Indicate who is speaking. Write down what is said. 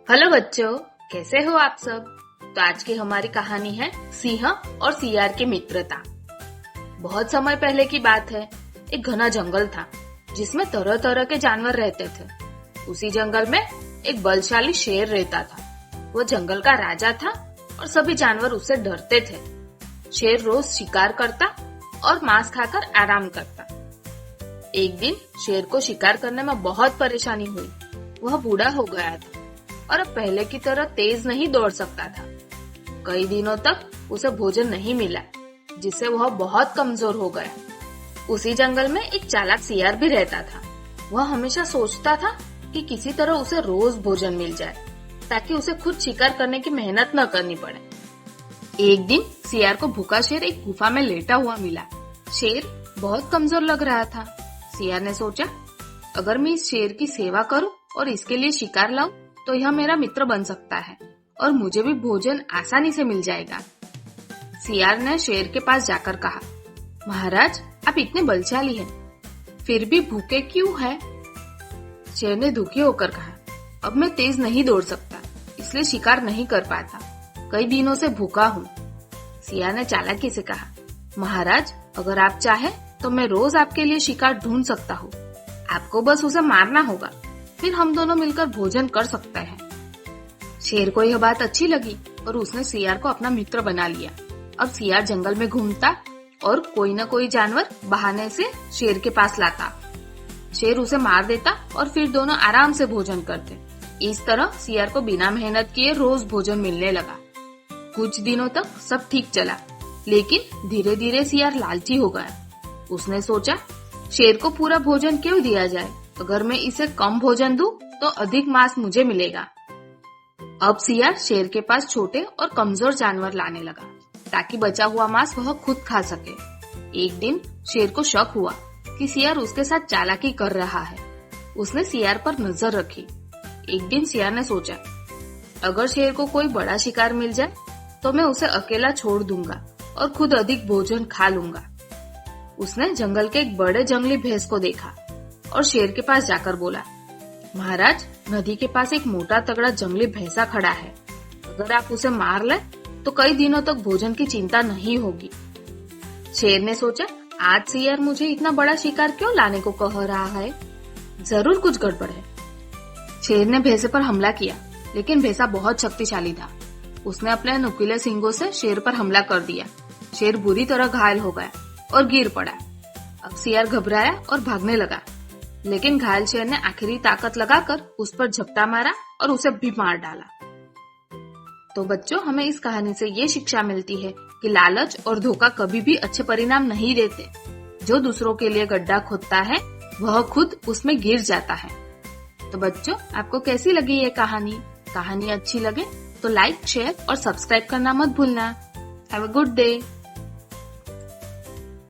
Speaker 1: Hello बच्चों, कैसे हो आप सब। तो आज की हमारी कहानी है सिंह और सियार की मित्रता। बहुत समय पहले की बात है। एक घना जंगल था जिसमें तरह तरह के जानवर रहते थे। उसी जंगल में एक बलशाली शेर रहता था। वो जंगल का राजा था और सभी जानवर उससे डरते थे। शेर रोज शिकार करता और मांस खाकर आराम करता। एक दिन शेर को शिकार करने में बहुत परेशानी हुई। वह बूढ़ा हो गया था और अब पहले की तरह तेज नहीं दौड़ सकता था। कई दिनों तक उसे भोजन नहीं मिला, जिससे वह बहुत कमजोर हो गया। उसी जंगल में एक चालाक सियार भी रहता था। वह हमेशा सोचता था कि किसी तरह उसे रोज भोजन मिल जाए, ताकि उसे खुद शिकार करने की मेहनत न करनी पड़े। एक दिन सियार को भूखा शेर एक गुफा में लेटा हुआ मिला। शेर बहुत कमजोर लग रहा था। सियार ने सोचा, अगर मैं इस शेर की सेवा करूं और इसके लिए शिकार लाऊं, तो यह मेरा मित्र बन सकता है और मुझे भी भोजन आसानी से मिल जाएगा। सियार ने शेर के पास जाकर कहा, महाराज, आप इतने बलशाली हैं, फिर भी भूखे क्यों हैं? शेर ने दुखी होकर कहा, अब मैं तेज नहीं दौड़ सकता, इसलिए शिकार नहीं कर पाता। कई दिनों से भूखा हूँ। सियार ने चालाकी से कहा, महाराज, अगर आप चाहे तो मैं रोज आपके लिए शिकार ढूंढ सकता हूँ। आपको बस उसे मारना होगा, फिर हम दोनों मिलकर भोजन कर सकते हैं। शेर को यह बात अच्छी लगी और उसने सियार को अपना मित्र बना लिया। अब सियार जंगल में घूमता और कोई न कोई जानवर बहाने से शेर के पास लाता। शेर उसे मार देता और फिर दोनों आराम से भोजन करते। इस तरह सियार को बिना मेहनत किए रोज भोजन मिलने लगा। कुछ दिनों तक सब ठीक चला, लेकिन धीरे धीरे सियार लालची हो गया। उसने सोचा, शेर को पूरा भोजन क्यों दिया जाए? अगर मैं इसे कम भोजन दूं, तो अधिक मांस मुझे मिलेगा। अब सियार शेर के पास छोटे और कमजोर जानवर लाने लगा, ताकि बचा हुआ मांस वह खुद खा सके। एक दिन शेर को शक हुआ कि सियार उसके साथ चालाकी कर रहा है। उसने सियार पर नजर रखी। एक दिन सियार ने सोचा, अगर शेर को कोई बड़ा शिकार मिल जाए, तो मैं उसे अकेला छोड़ दूंगा और खुद अधिक भोजन खा लूंगा। उसने जंगल के एक बड़े जंगली भैंस को देखा और शेर के पास जाकर बोला, महाराज, नदी के पास एक मोटा तगड़ा जंगली भैंसा खड़ा है। अगर आप उसे मार ले, तो कई दिनों तक भोजन की चिंता नहीं होगी। शेर ने सोचा, आज सियार मुझे इतना बड़ा शिकार क्यों लाने को कह रहा है? जरूर कुछ गड़बड़ है। शेर ने भैंसे पर हमला किया, लेकिन भैंसा बहुत शक्तिशाली था। उसने अपने नुकीले सींगों से शेर पर हमला कर दिया। शेर बुरी तरह घायल हो गया और गिर पड़ा। अब सियार घबराया और भागने लगा, लेकिन घायल शेर ने आखिरी ताकत लगाकर उस पर झपटा मारा और उसे भी मार डाला। तो बच्चों, हमें इस कहानी से ये शिक्षा मिलती है कि लालच और धोखा कभी भी अच्छे परिणाम नहीं देते। जो दूसरों के लिए गड्ढा खोदता है, वह खुद उसमें गिर जाता है। तो बच्चों, आपको कैसी लगी ये कहानी? कहानी अच्छी लगे तो लाइक, शेयर और सब्सक्राइब करना मत भूलना। Have a good day.